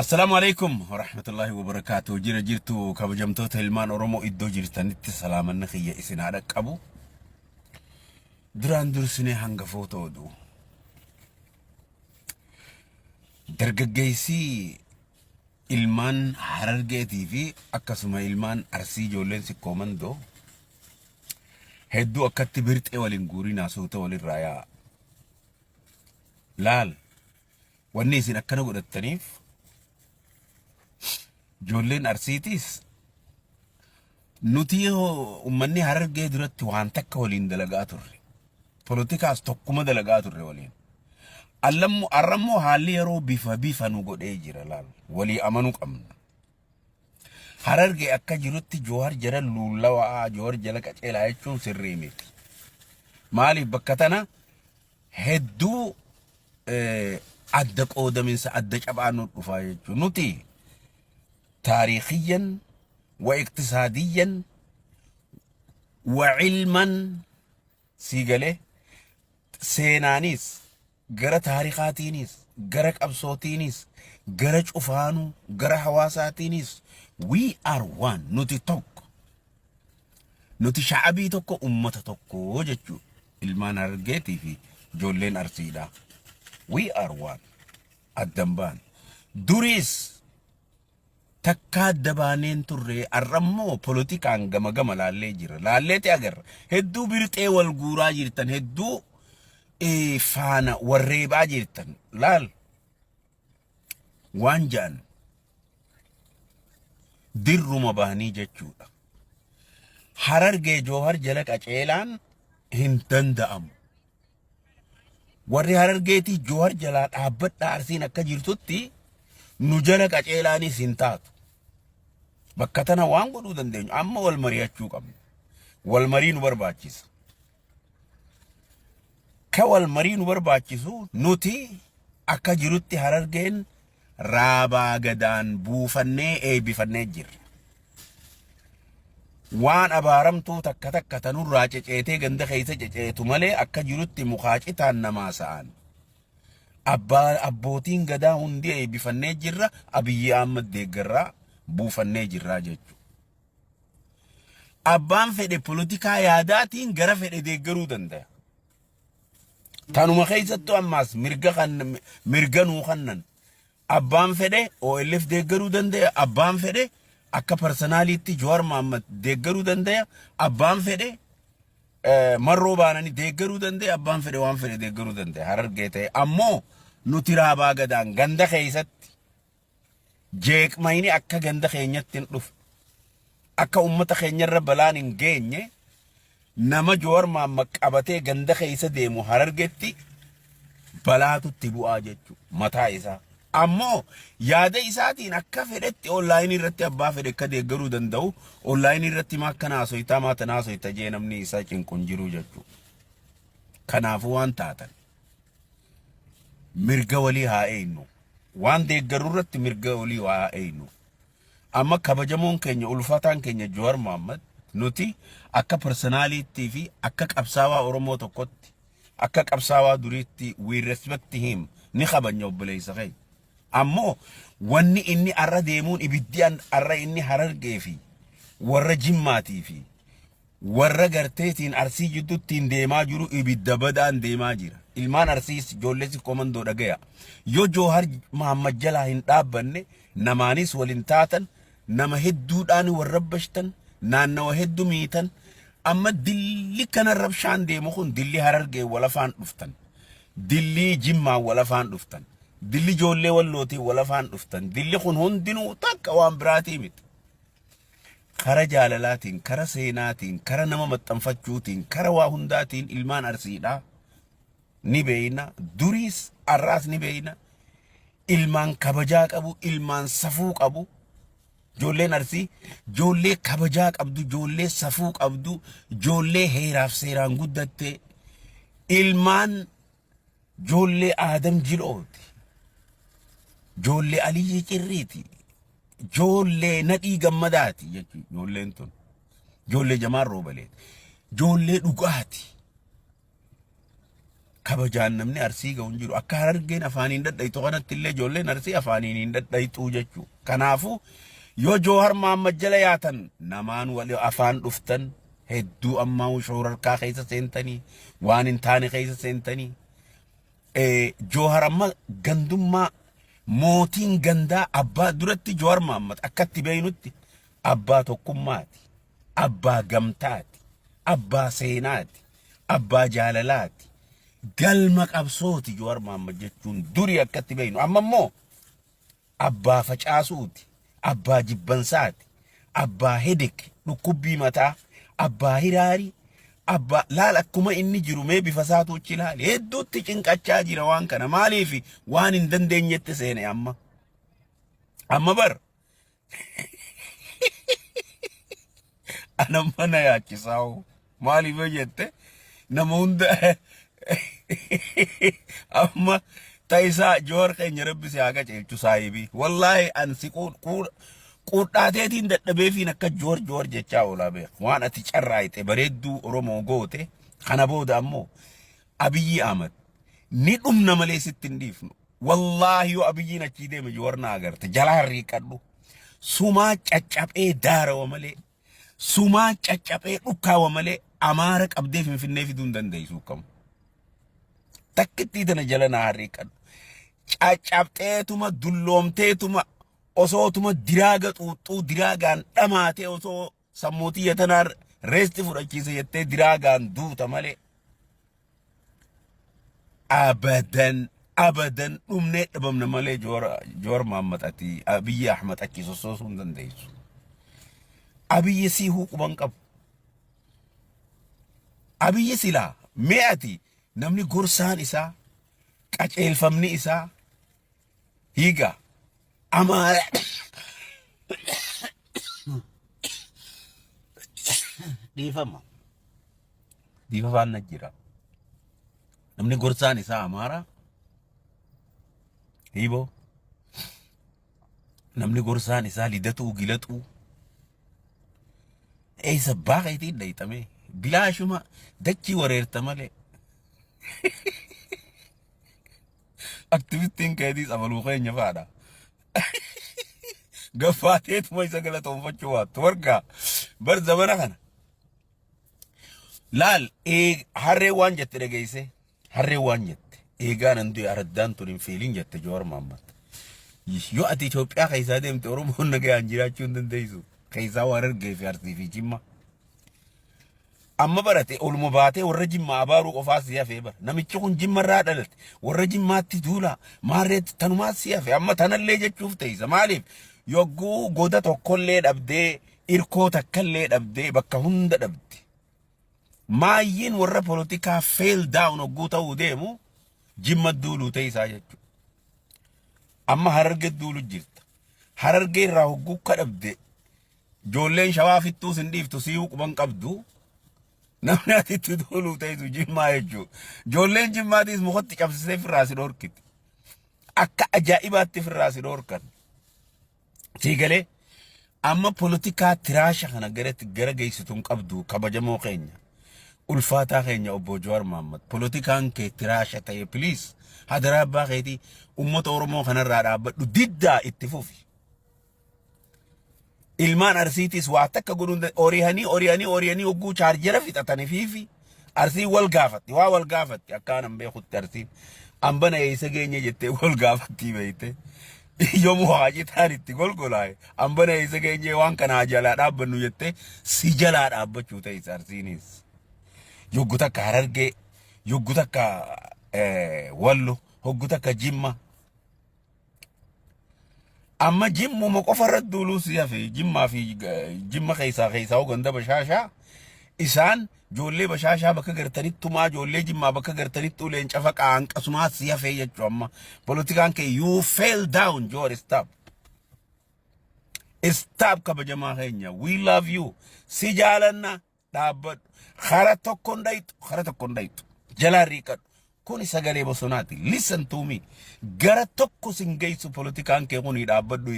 السلام عليكم ورحمة الله وبركاته. جرتو كبجمتو تلمان أورمو إدو جرتنت سلام النخية إسنا على أبو دران درسني هنگ فوتو دو درجيسي ilmaan harargeetii fi akkasuma ilmaan arsii ijoolleen sikkoomandoo hedduu akkatti birxee waliin guurii naasota walirraa yaa laal wanni isin akkana godhattaniif ijoolleen arsiitiis nuti ummanni harargee duratti waan takka waliin dalagaa turre poolitikaas tokkuma dalagaa turre waliin arrammoo haalli yeroo bifa nu godhee jira laal walii amanuu qabna. Harargee akka jirutti Jowaar jara luulawaa Jowaar jala qaceelaa jechuun sirrii miti. Maaliif bakka tana hedduu adda qoodaminsa adda cabaa nu dhufaa jechuun nuti taariikhiyan wa iqtisaadiyan wa ilman siigalee seenaanis gara taariikhaatiinis gara qabsootiinis gara cufaanu gara hawaasaatiinis we are one nuti tokko nuti shaabii tokko ummata tokko jechuu ilmaan harargeetii fi ijoolleen arsiidha. We are one addambaan duris takka dabaaneen turre arrammoo poolitikaan gama laallee jira laalleeti agarra hedduu birxee wal guuraa jirtan hedduu faana warreebaa jirtan laal waan jaan dirruma bahanii jechuudha. Harargee Jowaar jala qaceelaan hin danda'amu. Warri harargeetii Jowaar jalaa dhaabbadhaa arsiin akka jirtutti nu jala qaceelaanis hin taatu. Bakka tana waan godhuu dandeenyu amma wal mari'achuu qabna. Wal marii nu barbaachisa. Ka wal marii nu barbaachisu nuti akka jirutti harargeen raabaa gadaan buufannee eebbifannee jirra. Waan abaaramtuu takka tanurraa ceceetee ganda keessa ceceetu malee akka jirutti mukaacitaan namaa sa'an. Abbootiin gadaa hundi eebbifannee jirra. Abiyyi Ahmad deeggarraa buufannee jirraa jechuudha. Abbaan fedhe poolitikaa yaadaatiin gara fedhe deeggaruu danda'a. Tanuma keessattuu ammaas mirga nuu kannan abbaan fedhe OLF deeggaruu danda'a. Abbaan fedhe akka personaaliitti Jowaar Mohaammed deeggaruu danda'a. Abbaan fedhe marroo baananii deeggaruu danda'a. Abbaan fedhe waan fedhe deeggaruu danda'a. Harargee ta'e ammoo nuti raabaa gadaan ganda keessatti jeeqmayni akka ganda keenyatti hin dhufu akka ummata keenyarra balaan hin geenye nama Jowaar Mohaammed qabatee ganda keessa deemu harargeetti balaatutti bu'aa jechuudha mataa isaa. Ammoo yaada isaatiin akka fedhetti onlaayinii irratti abbaa fedhe akka deeggaruu danda'u onlaayinii irratti akka naasoyitaa maata naasoyita jee namni isaa cinquun jiru jechuudha. Kanaafuu waan taatan mirga walii haa eeynu waan deeggaruu irratti mirga walii haa eeynu. Amma kabajamoon keenya ulfaataan keenya Jowaar Mohaammed nuti akka personaaliitii fi akka qabsaawaa Oromoo tokkotti akka qabsaawaa duriitti we respect him ni kabanya obboleessa kee. Ammoo wanni inni arra deemuun ibiddiin arra inni harargee fi warra jimmaatii fi warra garteetiin arsii jidduttiin deemaa jiru ibidda badaan deemaa jira. Ilmaan arsiis ijoolleesi komandoo dhagaya. Yoo Jowaar Mohaammed jalaa hin dhaabbanne namaanis waliin taatan nama hedduudhaan warra bashtan naannawa hedduu miitan amma dilli kana rabshaan deemu kun dilli harargee walafaan dhuftan dilli jimmaa walafaan dhuftan dilli ijoollee wallootii walafaan dhuftan dilli kun hundinuu takka waan biraatii miti. Kara jaalalaatiin kara seenaatiin kara nama maxxanfachuutiin kara waa hundaatiin ilmaan arsiidhaa ni beeyna duriis arraas ni beeyna ilmaan kabajaa qabu ilmaan safuu qabu. Ijoolleen arsii ijoollee kabajaa qabdu ijoollee safuu qabdu ijoollee heeraaf seeraan guddatte ilmaan ijoollee Aadam Jilooti ijoollee Aliyyi Cirriiti ijoollee Nadhii Gammadaati jechuudha. Ijoolleen tun ijoollee Jamaal Roobaleeti ijoollee dhugaati kabajaan namni arsii ga'u hin jiru. Akka harargeen afaaniin dadhayitu kanatti illee ijoolleen arsii afaaniin hin dadhayitu jechuu. Kanaafuu yoo Jawhar Mohammad jala yaatan namaan wal afaan dhuftan hedduu ammaa shoorarkaa keessa seentanii waan hin taane keessa seentanii. Jawhar amma gandummaa mootiin gandaa abbaa duratti Jawhar Mohammad akkatti beeynutti abbaa tokkummaati, abbaa gamtaati, abbaa seenaati, abbaa jaalalaati, galma qabsooti Jawhar Mohammad jechuun duri akkatti beeynu. Amma immoo abbaa facaasuuti, abbaa jibbansaati, abbaa hedek dhukkubbii mataa, abbaa hiraarii, abbaa laal akkuma inni jiru mee bifa isaatu achi ilaali. Hedduutti cinqachaa jira waan kana maaliif waan hin dandeenyetti seene amma bar ana mana yaachisaa maaliif jette nama hunda amma taisaa Jawhar keenya rabbisi haa qaceelchu saahibii wallahi ansi quudhaateetiin dadhabeefiin akka Jawhar jechaa oolaa beek waan ati carraayite bareedduu Oromoo goote kana booda ammoo Abiyyi Ahmad ni dhumna malee sitti hin dhiifnu. Wallahi yoo Abiyyiin achii deeme Jawhar na agarte jala harriiqadhu sumaa caccabee daarawa malee sumaa caccabee dhukkaawa malee Amaara qabdee Finfinnee fiduu hin dandeessu kam takkitti tana jala na harriiqadhu caccabteetuma dulloomteetuma osootuma diraaga xuuxxuu diraagaan dhamaatee osoo sammuutii yatanaa reesti fudhachiise jettee diraagaan duuta malee abadan dhumnee dhabamna malee Jawhar Mohammad ati Abiyyi Ahmad achi sossoosuu hin dandeessu. Abiyyi sii huquban qabu. Abiyyi silaa mee ati namni gorsaan isaa qaceelfamni isaa hiiga Amaara dhiifafaan na jira. Namni gorsaan isaa Amaara hiiboo namni gorsaan isaa lidatuu gilatuu eessa baaqeetiin dhayxame bilaashuma dachii wareerta malee aktivistiin keetiis amaluu keenya faadha. Gaffaateetuma isa galatoonfachuu waattu wargaa bar zamana kana laal harree waan jette dhageesse harree waan jette eegaan handu araddaan tun hin feelin jette Jawhar Mohammad. Yoo ati Itoophiyaa keessaa deemte Oromoon nagayaan jiraachuu hin dandeessu keessaa waan argee fi arsii fi Jimma. Amma barate oluma baatee warra Jimmaa abaaruu qofaa si hafee bara namichi kun Jimma irraa dhalate warra Jimmaatti duula maarreetti tanumaa si hafe amma tanallee jechuuf ta'isa maaliif yogguu goda tokkollee dhabdee irkoo takkallee dhabdee bakka hunda dhabde maayyiin warra politikaa fail down hogguu ta'uu deemu Jimma duuluu ta'isaa jechuudha. Amma Hararge duulu jirta Hararge irraa hogguu ka dhabde ijoolleen Shawaa fittuus hin dhiiftu sii quban qabdu. Namni atitti duuluu ta'isu Jimmaa jechuudha. Ijoolleen Jimmaatis mukotti cabsisee firraa si dhorkiti. Akka ajaa'ibaatti firraa si dhorkan. Siigalee amma politikaa tiraasha kana gara geessituun qabdu kabajamoo keenya. Ulfaataa keenya obbo Jawhar Mohammad. Politikaan kee tiraasha ta'e please hadaraa abbaa keetii uummata Oromoo kanarraa dhaabbadhu diddaa itti fufi. Ilmaan arsiitis waa takka godhuun oriyanii hogguu chaarjera fixatanii fiifi arsii wal gaafatti waa wal gaafatti akkaan beekutti arsiin ambana eessa geenye jettee wal gaafatti beeyte yommuu haaji taanitti golgolaaye ambana eessa geenye waan kana jalaa dhaabbannu jettee si jalaa dhaabbachuu ta'is arsiinis yoggu takka Harargee yoggu takka Wallo hoggu takka Jimma. Amma Jimmuma qofarra duuluu si hafe Jimma keessaa ganda Bashaashaa isaan ijoollee Bashaashaa bakka gartanittumaa ijoollee Jimmaa bakka gartanittuu leenca faqaa hanqasumaa si hafe jechuu amma politikaan kee you fell down Jawhar stop kabajamaa keenya we love you si jaalanna dhaabbadhu khara tokkon dhayxu jalaa riiqadhu kuni sagalee bosonaati listen to me gara tokko sin geessu politikaan kee kuni dhaabbadhu